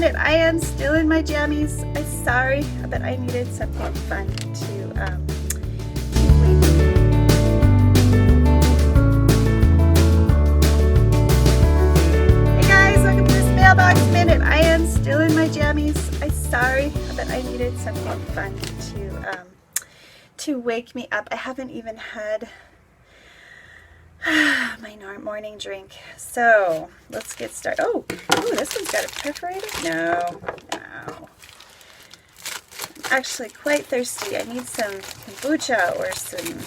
minute. I am still in my jammies. I'm sorry, but I needed something fun to wake. Hey guys, welcome to this Mailbox Minute. I am still in my jammies. I'm sorry, but I needed something fun to wake me up. I haven't even had my morning drink. So let's get started. Oh, this one's got it perforated? No. I'm actually quite thirsty. I need some kombucha or some,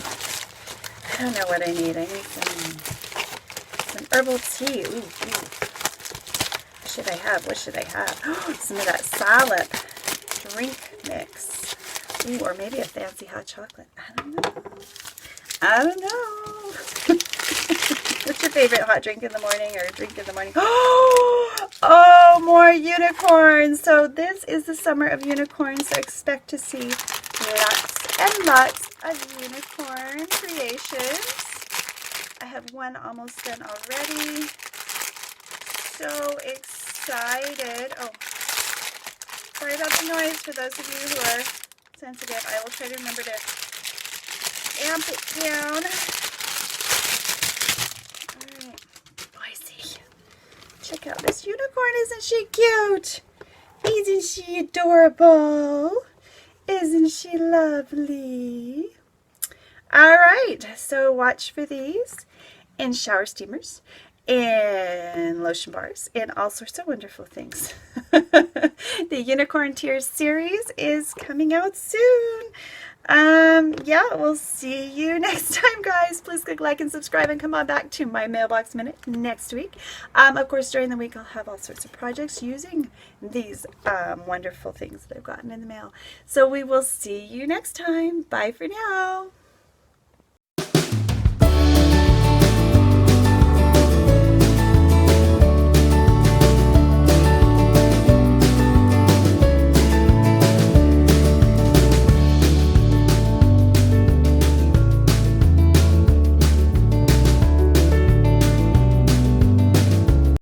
I don't know what I need. I need some herbal tea. Ooh. What should I have? What should I have? Oh, some of that salad drink mix. Ooh, or maybe a fancy hot chocolate. I don't know. What's your favorite hot drink in the morning or drink in the morning? Oh, more unicorns. So this is the summer of unicorns, so expect to see lots and lots of unicorn creations. I have one almost done already. So excited. Oh, sorry about the noise for those of you who are sensitive. I will try to remember to amp it down. Alright. Oh, I see. Check out this unicorn. Isn't she cute? Isn't she adorable? Isn't she lovely? Alright, so watch for these in shower steamers, in lotion bars, and all sorts of wonderful things. The Unicorn Tears series is coming out soon. Yeah, we'll see you next time, guys. Please click like and subscribe and come on back to my Mailbox Minute next week. Of course, during the week, I'll have all sorts of projects using these wonderful things that I've gotten in the mail. So we will see you next time. Bye for now.